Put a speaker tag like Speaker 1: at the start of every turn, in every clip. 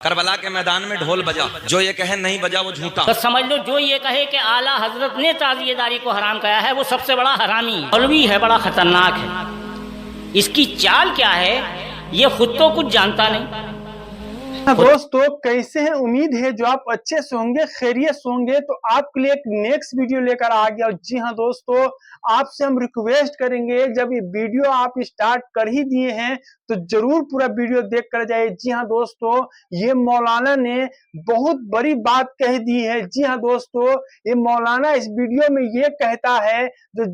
Speaker 1: کربلا کے میدان میں ڈھول بجا، جو یہ کہے نہیں بجا وہ جھوٹا۔
Speaker 2: تو سمجھ لو جو یہ کہے کہ اعلیٰ حضرت نے تعزیہ داری کو حرام کیا ہے وہ سب سے بڑا حرامی ہے، مولوی ہے، بڑا خطرناک ہے۔ اس کی چال کیا ہے یہ خود تو کچھ جانتا نہیں۔
Speaker 3: دوستو کیسے ہیں؟ امید ہے جو آپ اچھے سے ہوں گے، خیریت سے ہوں گے۔ تو آپ کے لیے ایک نیکسٹ ویڈیو لے کر آ گیا۔ جی ہاں دوستو، آپ سے ہم ریکویسٹ کریں گے جب یہ ویڈیو آپ اسٹارٹ کر ہی دیے ہیں تو ضرور پورا ویڈیو دیکھ کر جائے۔ جی ہاں دوستو، یہ مولانا نے بہت بڑی بات کہہ دی ہے۔ جی ہاں دوستو، یہ مولانا اس ویڈیو میں یہ کہتا ہے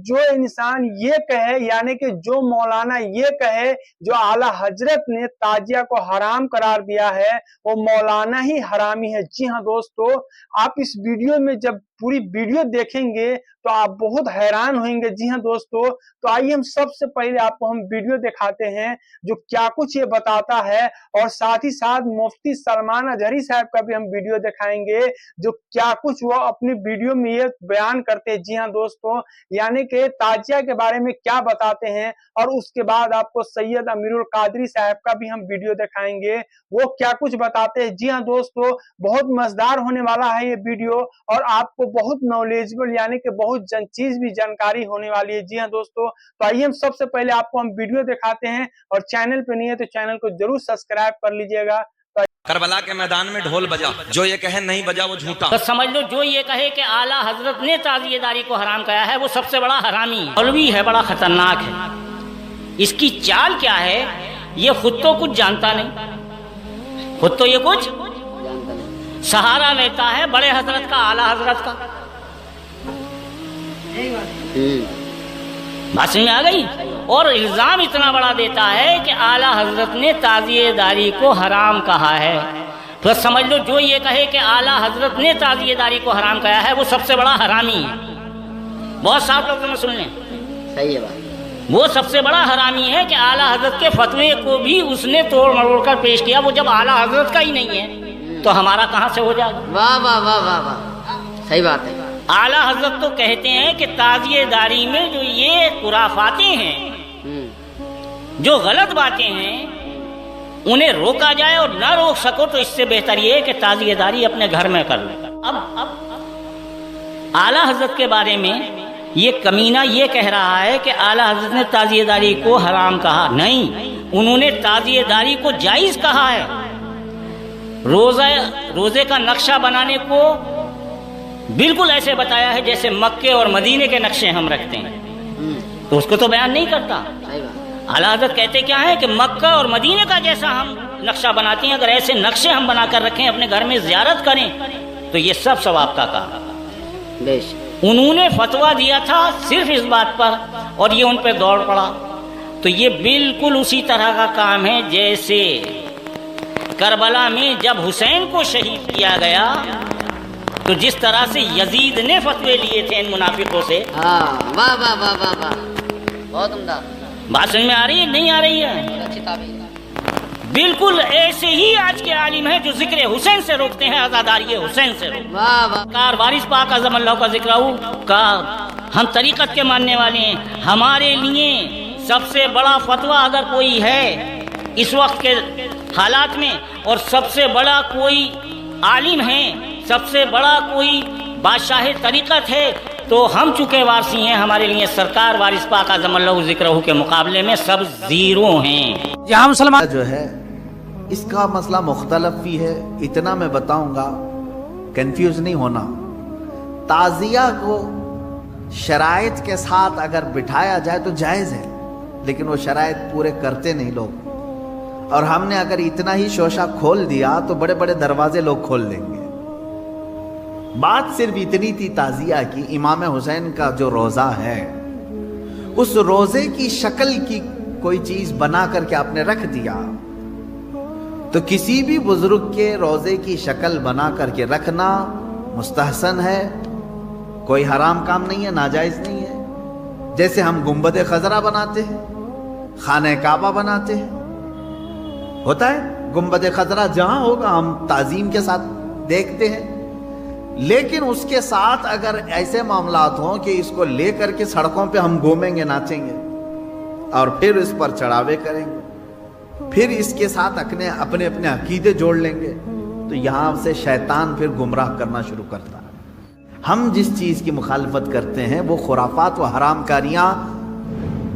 Speaker 3: جو انسان یہ کہے، یعنی کہ جو مولانا یہ کہے جو اعلیٰ حضرت نے تعزیہ کو حرام قرار دیا ہے وہ مولانا ہی حرامی ہے۔ جی ہاں دوستو، آپ اس ویڈیو میں جب پوری ویڈیو دیکھیں گے تو آپ بہت حیران ہوئیں گے۔ جی ہاں دوستو، تو آئیے ہم سب سے پہلے آپ کو ہم ویڈیو دکھاتے ہیں جو کیا کچھ یہ بتاتا ہے، اور ساتھ ہی ساتھ مفتی سلمان اظہری صاحب کا بھی ہم ویڈیو دکھائیں گے جو کیا کچھ وہ اپنی ویڈیو میں یہ بیان کرتے ہیں۔ جی ہاں دوستو، یعنی کہ تعزیہ کے بارے میں کیا بتاتے ہیں، اور اس کے بعد آپ کو سید امیر القادری صاحب کا بھی ہم ویڈیو دکھائیں گے وہ کیا کچھ بتاتے ہیں۔ جی ہاں دوستو، بہت مزیدار ہونے والا ہے یہ ویڈیو، اور آپ کو بہت نالجبل یعنی کہ بہت چیز بھی جانکاری ہونے والی ہے۔ جی ہاں دوستو، تو آئیے ہم سب سے پہلے آپ کو ہم ویڈیو دکھاتے ہیں، اور چینل پہ نہیں ہے تو چینل کو ضرور سبسکرائب کر لیجئے گا۔
Speaker 1: کربلا کے میدان میں ڈھول بجا، جو یہ کہے نہیں بجا وہ جھوٹا۔
Speaker 2: تو سمجھ لو جو یہ کہے کہ اعلیٰ حضرت نے تعزیہ داری کو حرام کیا ہے وہ سب سے بڑا حرامی ہے، مولوی ہے، بڑا خطرناک ہے۔ اس کی چال کیا ہے یہ خود تو کچھ جانتا نہیں، خود تو یہ کچھ سہارا لیتا ہے بڑے حضرت کا، اعلیٰ حضرت کا۔ بات سمجھ میں آ گئی؟ اور الزام اتنا بڑا دیتا ہے کہ اعلیٰ حضرت نے تعزیہ داری کو حرام کہا ہے۔ تو سمجھ لو جو یہ کہے کہ اعلیٰ حضرت نے تعزیہ داری کو حرام کہا ہے وہ سب سے بڑا حرامی ہے۔ بہت صاف لوگوں میں سن لیں،
Speaker 4: صحیح ہے بات۔
Speaker 2: وہ سب سے بڑا حرامی ہے کہ اعلیٰ حضرت کے فتوے کو بھی اس نے توڑ مروڑ کر پیش کیا۔ وہ جب اعلیٰ حضرت کا ہی نہیں ہے تو ہمارا کہاں سے ہو جائے گا؟
Speaker 4: واہ واہ واہ واہ واہ، صحیح بات ہے۔
Speaker 2: اعلیٰ حضرت تو کہتے ہیں کہ تعزیہ داری میں جو یہ خرافاتیں ہیں، جو غلط باتیں ہیں، انہیں روکا جائے، اور نہ روک سکو تو اس سے بہتر یہ ہے کہ تعزیہ داری اپنے گھر میں کر لیں۔ اب اعلیٰ حضرت کے بارے میں یہ کمینہ یہ کہہ رہا ہے کہ اعلیٰ حضرت نے تعزیہ داری کو حرام کہا نہیں، انہوں نے تعزیہ داری کو جائز کہا ہے۔ روزے کا نقشہ بنانے کو بالکل ایسے بتایا ہے جیسے مکے اور مدینے کے نقشے ہم رکھتے ہیں، تو اس کو تو بیان نہیں کرتا۔ اعلیٰ حضرت کہتے کیا ہے کہ مکہ اور مدینے کا جیسا ہم نقشہ بناتے ہیں، اگر ایسے نقشے ہم بنا کر رکھیں، اپنے گھر میں زیارت کریں تو یہ سب ثواب کا کام۔ انہوں نے فتویٰ دیا تھا صرف اس بات پر، اور یہ ان پہ دوڑ پڑا، تو یہ بالکل اسی طرح کا کام ہے جیسے کربلا میں جب حسین کو شہید کیا گیا تو جس طرح سے یزید نے فتوے لیے تھے ان منافقوں سے۔
Speaker 4: ہاں، واہ واہ واہ واہ واہ، بہت عمدہ۔
Speaker 2: بات سمجھ میں آ رہی ہے نہیں آ رہی ہے؟
Speaker 4: اچھی تعبیر۔
Speaker 2: بالکل ایسے ہی آج کے عالم ہیں جو ذکر حسین سے روکتے ہیں، عزاداری حسین سے روکتے ہیں۔
Speaker 4: واہ واہ،
Speaker 2: کار وارث پاک اعظم اللہ کا ذکر کا ہم طریقت کے ماننے والے ہیں۔ ہمارے لیے سب سے بڑا فتویٰ اگر کوئی ہے اس وقت کے حالات میں، اور سب سے بڑا کوئی عالم ہے، سب سے بڑا کوئی بادشاہ طریقت ہے، تو ہم چونکہ وارثی ہیں، ہمارے لیے سرکار وارث پاک اعظم اللہ ذکرہ کے مقابلے میں سب زیرو ہیں۔
Speaker 5: یہاں مسلمان
Speaker 6: جو ہے اس کا مسئلہ مختلف بھی ہے، اتنا میں بتاؤں گا، کنفیوز نہیں ہونا۔ تعزیہ کو شرائط کے ساتھ اگر بٹھایا جائے تو جائز ہے، لیکن وہ شرائط پورے کرتے نہیں لوگ، اور ہم نے اگر اتنا ہی شوشہ کھول دیا تو بڑے بڑے دروازے لوگ کھول دیں گے۔ بات صرف اتنی تھی تعزیہ کی، امام حسین کا جو روزہ ہے اس روزے کی شکل کی کوئی چیز بنا کر کے آپ نے رکھ دیا، تو کسی بھی بزرگ کے روزے کی شکل بنا کر کے رکھنا مستحسن ہے، کوئی حرام کام نہیں ہے، ناجائز نہیں ہے۔ جیسے ہم گنبد خضرا بناتے ہیں، خانہ کعبہ بناتے ہیں، ہوتا ہے گنبد خضرا جہاں ہوگا ہم تعظیم کے ساتھ دیکھتے ہیں، لیکن اس کے ساتھ اگر ایسے معاملات ہوں کہ اس کو لے کر کے سڑکوں پہ ہم گھومیں گے، ناچیں گے، اور پھر اس پر چڑھاوے کریں گے، پھر اس کے ساتھ اپنے عقیدے جوڑ لیں گے، تو یہاں سے شیطان پھر گمراہ کرنا شروع کرتا ہے. ہم جس چیز کی مخالفت کرتے ہیں وہ خرافات و حرام کاریاں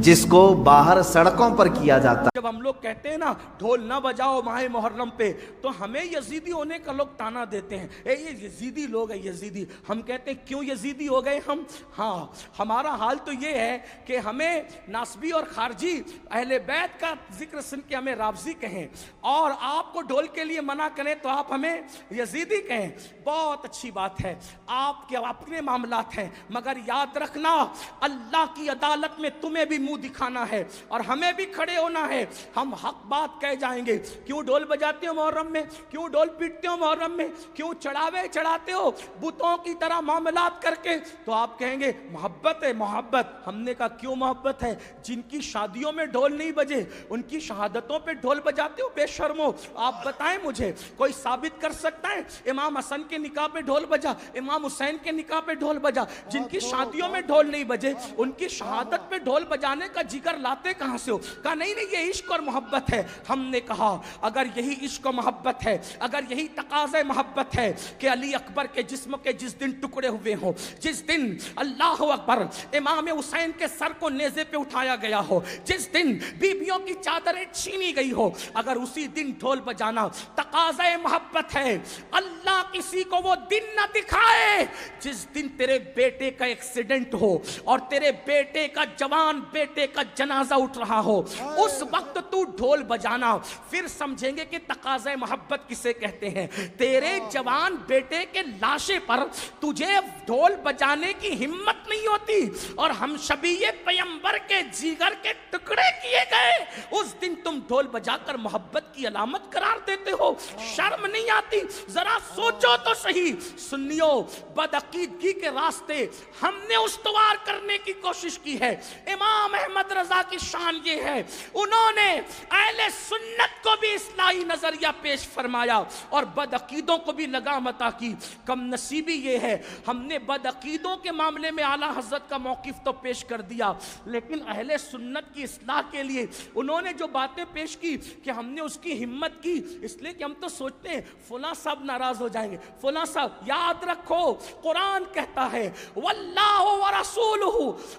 Speaker 6: جس کو باہر سڑکوں پر کیا جاتا ہے.
Speaker 5: جب ہم لوگ کہتے ہیں نا ڈھول نہ بجاؤ ماہ محرم پہ، تو ہمیں یزیدی ہونے کا لوگ تانا دیتے ہیں، اے یہ یزیدی لوگ ہیں یزیدی. ہم کہتے ہیں کیوں یزیدی ہو گئے ہم؟ ہاں ہمارا حال تو یہ ہے کہ ہمیں ناسبی اور خارجی اہل بیت کا ذکر سن کے ہمیں رافضی کہیں، اور آپ کو ڈھول کے لیے منع کریں تو آپ ہمیں یزیدی کہیں. بہت اچھی بات ہے، آپ کے اپنے معاملات ہیں، مگر یاد رکھنا اللہ کی عدالت میں تمہیں بھی منہ دکھانا ہے اور ہمیں بھی کھڑے ہونا ہے. ہم حق بات کہہ جائیں گے. کیوں ڈھول بجاتے ہو محرم میں؟ کیوں ڈھول پیٹتے ہو محرم میں؟ کیوں چڑھاوے چڑھاتے ہو بتوں کی طرح معاملات کر کے؟ تو آپ کہیں گے محبت ہے. محبت. ہم نے کہا کیوں محبت ہے؟ جن کی شادیوں میں ڈھول نہیں بجے ان کی شہادتوں پہ ڈھول بجاتے ہو؟ بے شرمو. آپ بتائیں مجھے، کوئی ثابت کر سکتا ہے امام حسن کے نکاح پہ ڈھول بجا، امام حسین کے نکاح پہ ڈھول بجا؟ جن کی شادیوں میں ڈھول نہیں بجے ان کی شہادت پہ ڈھول بجانے کا جگر لاتے کہاں سے ہو؟ کہا نہیں نہیں یہ عشق اور محبت ہے. ہم نے کہا اگر یہی عشق و محبت ہے، اگر یہی تقاضۂ محبت ہے کہ علی اکبر کے جسم کے جس دن ٹکڑے ہوئے ہوں، جس دن اللہ اکبر امام حسین کے سر کو نیزے پہ اٹھایا گیا ہو، جس دن بیویوں کی چادریں چھینی گئی ہو، اگر اسی دن ڈھول بجانا تقاضۂ محبت ہے، اللہ کسی کو وہ دن نہ دکھائے جس دن تیرے بیٹے کا ایکسیڈنٹ ہو اور تیرے بیٹے کا جوان بیٹے کا جنازہ اٹھ رہا ہو، اس وقت تو ڈھول بجانا. پھر سمجھیں گے کہ تقاضۂ محبت کسے کہتے ہیں. تیرے جوان بیٹے کے لاشے پر تجھے ڈھول بجانے کی ہمت نہیں ہوتی اور ہم شبیہ پیغمبر کے جگر کے ٹکڑے کیے گئے اس دن تم ڈھول بجا کر محبت کی علامت قرار دیتے ہو. شرم نہیں آتی؟ ذرا سوچو تو صحیح. سنیو، بدعقیدگی کے راستے ہم نے استوار کرنے کی کوشش کی ہے. امام احمد رضا کی شان یہ ہے انہوں نے اہل سنت کو بھی اصلاحی نظریہ پیش فرمایا اور بدعقیدوں کو بھی لگام عطا کی. کم نصیبی یہ ہے ہم نے بدعقیدوں کے معاملے میں اعلیٰ حضرت کا موقف تو پیش کر دیا، لیکن اہل سنت کی اصلاح کے لیے انہوں نے جو باتیں پیش کی کہ ہم نے اس کی ہمت کی، اس لیے کہ ہم تو سوچتے ہیں فلاں صاحب ناراض ہو جائیں گے، فلاں صاحب. یاد رکھو قرآن کہتا ہے واللہ ورسولہ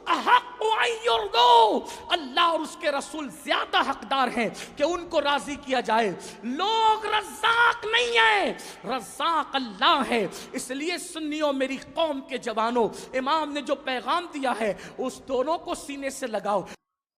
Speaker 5: احق ان یرضوا، اللہ اور اس کے رسول زیادہ حقدار ہیں کہ ان کو راضی کیا جائے. لوگ رزاق نہیں ہیں، رزاق اللہ ہے. اس لیے سنیوں، میری قوم کے جوانوں، امام نے جو پیغام دیا ہے اس دونوں کو سینے سے لگاؤ.